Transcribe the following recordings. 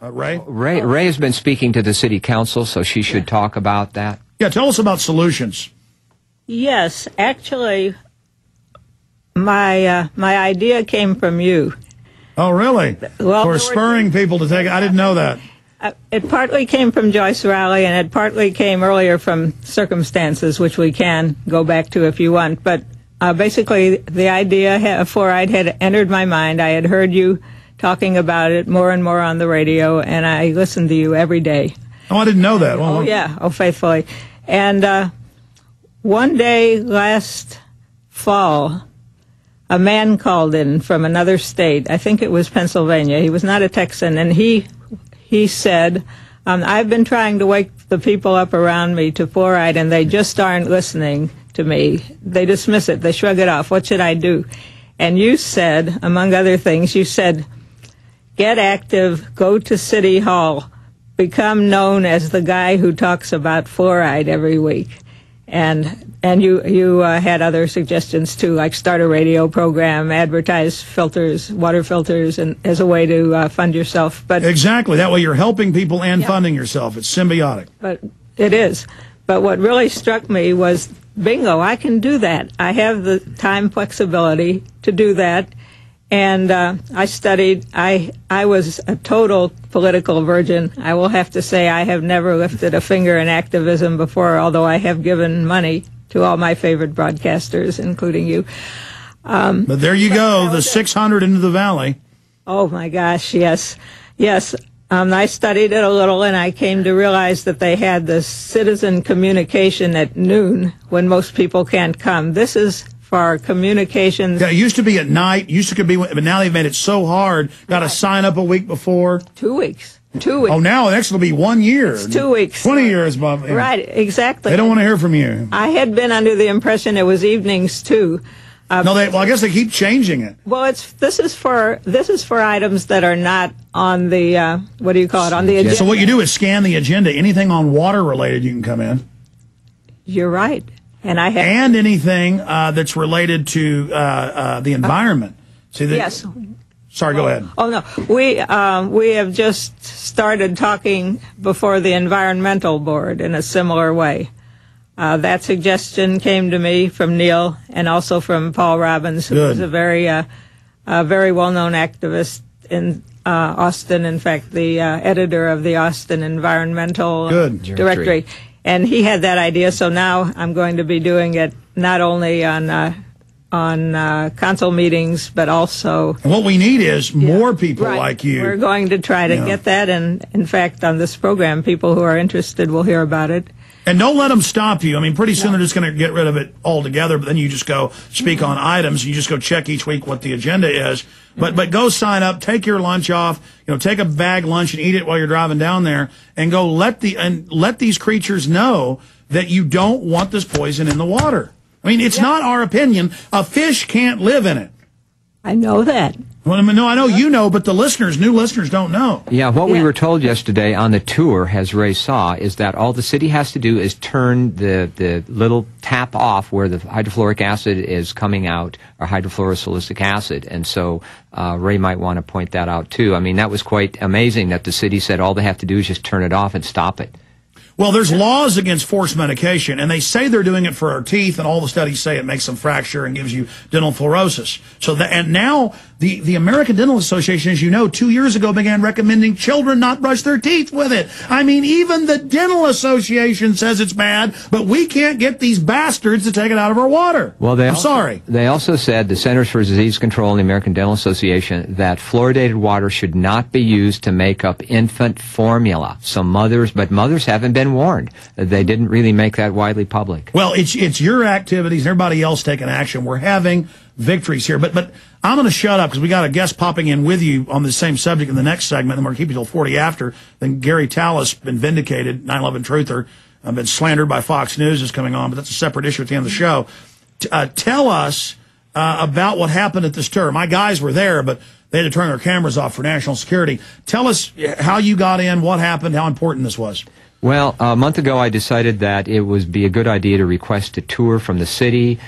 Rae? Rae has been speaking to the city council, so she should talk about that. Yeah, tell us about solutions. Yes, actually, my idea came from you. Oh, really? Well, for spurring people to take it. I didn't know that. It partly came from Joyce Rowley, and it partly came earlier from circumstances, which we can go back to if you want. But basically, the idea of fluoride had entered my mind. I had heard you talking about it more and more on the radio, and I listened to you every day. Oh, I didn't know that. Well, yeah, faithfully. And one day last fall, a man called in from another state. I think it was Pennsylvania. He was not a Texan, and he said, I've been trying to wake the people up around me to fluoride, and they just aren't listening to me. They dismiss it. They shrug it off. What should I do? And you said, among other things, you said, get active, go to City Hall, become known as the guy who talks about fluoride every week. And you had other suggestions too, like start a radio program, advertise filters, water filters, and as a way to fund yourself. But exactly, that way you're helping people and funding yourself. It's symbiotic. But it is. But what really struck me was, bingo, I can do that. I have the time flexibility to do that. And I studied. I was a total political virgin. I will have to say I have never lifted a finger in activism before, although I have given money to all my favorite broadcasters, including you. But there you go, the 600 into the valley. Oh, my gosh, yes. Yes, I studied it a little, and I came to realize that they had the citizen communication at noon when most people can't come. This is for our communications. Yeah, it used to be at night, but now they've made it so hard. Got to sign up a week before. 2 weeks. 2 weeks. Oh, now next will be 1 year. It's 2 weeks. 20 years, Bob. Yeah. Right, exactly. They don't want to hear from you. I had been under the impression it was evenings too. Well, I guess they keep changing it. Well, this is for items that are not on the what do you call it, on the agenda. So what you do is scan the agenda. Anything on water related, you can come in. You're right. And anything that's related to the environment. Yes. Sorry, go ahead. Oh no, we have just started talking before the Environmental Board in a similar way. That suggestion came to me from Neil and also from Paul Robbins, who is a very well-known activist in Austin. In fact, the editor of the Austin Environmental Directory. And he had that idea, so now I'm going to be doing it not only on council meetings, but also... And what we need is more people like you. We're going to try to get that, and in fact, on this program, people who are interested will hear about it. And don't let them stop you. I mean, pretty soon they're just going to get rid of it altogether, but then you just go speak on items. You just go check each week what the agenda is. But go sign up, take your lunch off, take a bag lunch and eat it while you're driving down there, and go let these creatures know that you don't want this poison in the water. I mean, it's not our opinion. A fish can't live in it. I know that. Well, no, I know you know, but the new listeners don't know. Yeah, what we were told yesterday on the tour, as Rae saw, is that all the city has to do is turn the little tap off where the hydrofluoric acid is coming out, or hydrofluorosilicic acid. And so Rae might want to point that out, too. I mean, that was quite amazing that the city said all they have to do is just turn it off and stop it. Well, there's laws against forced medication, and they say they're doing it for our teeth, and all the studies say it makes them fracture and gives you dental fluorosis. And now the American Dental Association, as you know, 2 years ago began recommending children not brush their teeth with it. I mean, even the Dental Association says it's bad, but we can't get these bastards to take it out of our water. Well, I'm sorry. They also said, the Centers for Disease Control and the American Dental Association, that fluoridated water should not be used to make up infant formula. So mothers haven't been warned. They didn't really make that widely public. Well, it's your activities and everybody else taking action. We're having victories here. But I'm going to shut up because we got a guest popping in with you on the same subject in the next segment, and we're going to keep you till 40 after. Then Gary Tallis, been vindicated, 9/11 truther, been slandered by Fox News is coming on, but that's a separate issue at the end of the show. Tell us about what happened at this tour. My guys were there, but they had to turn their cameras off for national security. Tell us how you got in, what happened, how important this was. Well, a month ago I decided that it would be a good idea to request a tour from the city,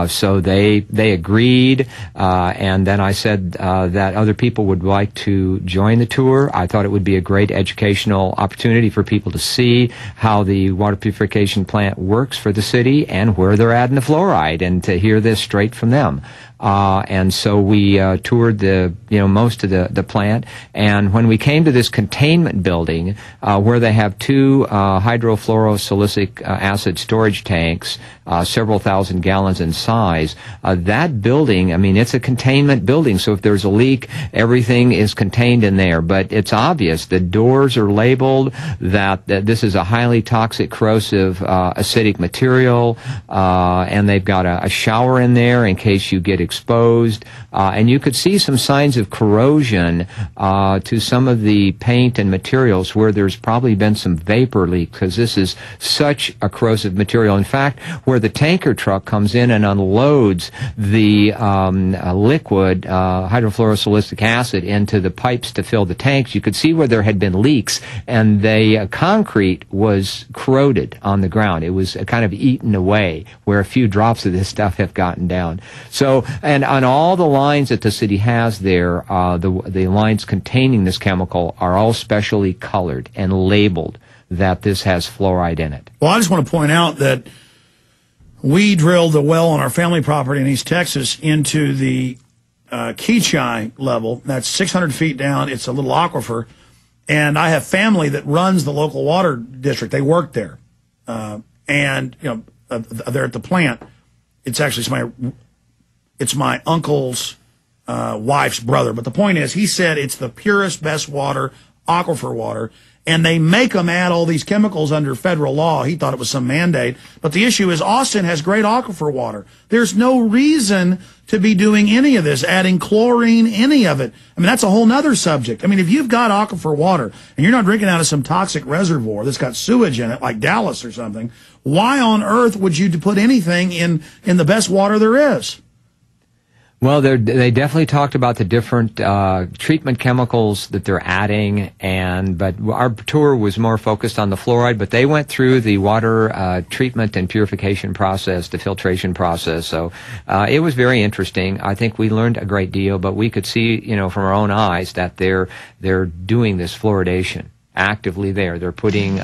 so they agreed, and then I said that other people would like to join the tour. I thought it would be a great educational opportunity for people to see how the water purification plant works for the city and where they're adding the fluoride, and to hear this straight from them. And so we toured most of the plant, and when we came to this containment building where they have two hydrofluorosilicic acid storage tanks, several thousand gallons in size, that building, I mean, it's a containment building, so if there's a leak, everything is contained in there. But it's obvious, the doors are labeled that this is a highly toxic, corrosive, acidic material, and they've got a shower in there in case you get exposed, and you could see some signs of corrosion to some of the paint and materials where there's probably been some vapor leak, because this is such a corrosive material. In fact, where the tanker truck comes in and unloads the liquid hydrofluorosilicic acid into the pipes to fill the tanks, you could see where there had been leaks, and the concrete was corroded on the ground. It was kind of eaten away where a few drops of this stuff have gotten down. So, and on all the lines that the city has there, the lines containing this chemical are all specially colored and labeled that this has fluoride in it. Well, I just want to point out that we drilled the well on our family property in East Texas into the Keachai level. That's 600 feet down. It's a little aquifer. And I have family that runs the local water district. They work there. And, they're at the plant. It's actually it's my uncle's wife's brother. But the point is, he said it's the purest, best water, aquifer water, and they make them add all these chemicals under federal law. He thought it was some mandate. But the issue is Austin has great aquifer water. There's no reason to be doing any of this, adding chlorine, any of it. I mean, that's a whole nother subject. I mean, if you've got aquifer water and you're not drinking out of some toxic reservoir that's got sewage in it, like Dallas or something, why on earth would you put anything in the best water there is? Well, they definitely talked about the different treatment chemicals that they're adding, but our tour was more focused on the fluoride, but they went through the water treatment and purification process, the filtration process, so it was very interesting. I think we learned a great deal, but we could see, from our own eyes that they're doing this fluoridation actively there. They're putting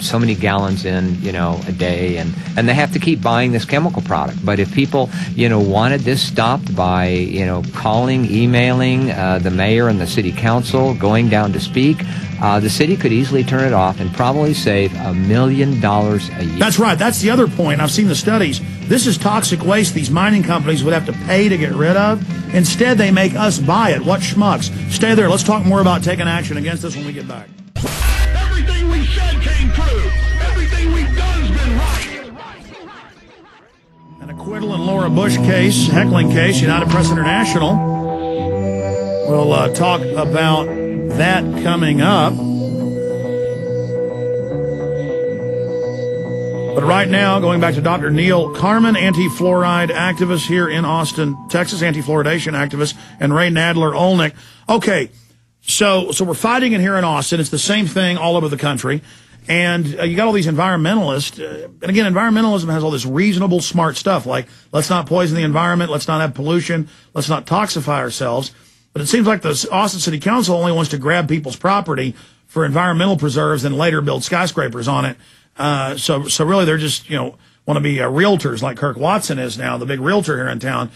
so many gallons in, a day, and they have to keep buying this chemical product. But if people, wanted this stopped by, calling, emailing the mayor and the city council, going down to speak, the city could easily turn it off and probably save $1 million a year. That's right. That's the other point. I've seen the studies. This is toxic waste these mining companies would have to pay to get rid of. Instead, they make us buy it. What schmucks? Stay there. Let's talk more about taking action against this when we get back. Everything we said came true. Everything we've done's been right. An acquittal in Laura Bush case, heckling case, United Press International. We'll talk about that coming up. But right now, going back to Dr. Neil Carmen, anti-fluoride activist here in Austin, Texas, anti-fluoridation activist, and Rae Nadler Olenick. Okay. So we're fighting it here in Austin. It's the same thing all over the country. And you got all these environmentalists. And again, environmentalism has all this reasonable, smart stuff, like let's not poison the environment, let's not have pollution, let's not toxify ourselves. But it seems like the Austin City Council only wants to grab people's property for environmental preserves and later build skyscrapers on it. So really they're just, want to be realtors like Kirk Watson is now, the big realtor here in town.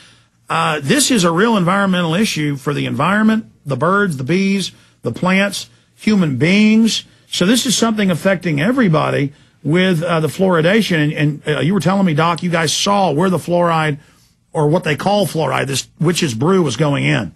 This is a real environmental issue for the environment, the birds, the bees, the plants, human beings. So this is something affecting everybody with the fluoridation. And you were telling me, Doc, you guys saw where the fluoride, or what they call fluoride, this witch's brew, was going in.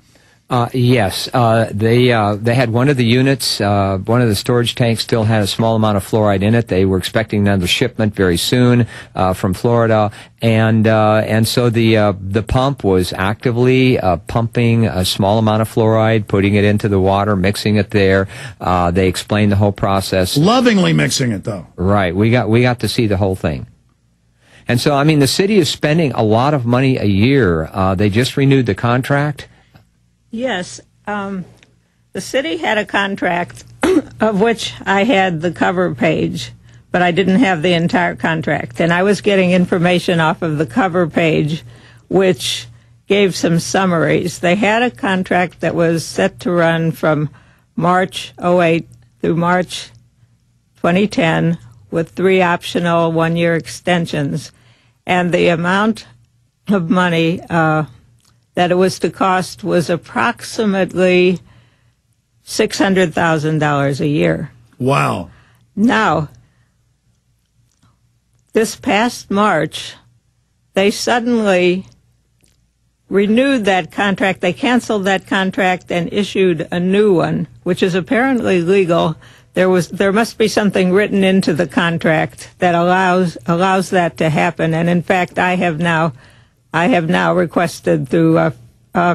Yes, they had one of the units, one of the storage tanks still had a small amount of fluoride in it. They were expecting another shipment very soon from Florida, and so the pump was actively pumping a small amount of fluoride, putting it into the water, mixing it there. They explained the whole process. Lovingly mixing it, though. Right. We got to see the whole thing. And so, I mean, the city is spending a lot of money a year. They just renewed the contract. Yes. The city had a contract of which I had the cover page, but I didn't have the entire contract. And I was getting information off of the cover page, which gave some summaries. They had a contract that was set to run from March '08 through March 2010 with 3 optional 1-year extensions. And the amount of money that it was to cost was approximately $600,000 a year. Wow. Now, this past March, they suddenly renewed that contract. They canceled that contract and issued a new one, which is apparently legal. There must be something written into the contract that allows that to happen. And in fact, I have now requested through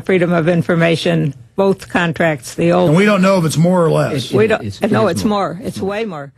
Freedom of Information both contracts. The old. And we don't know if it's more or less. We don't. No, it's more. It's way more.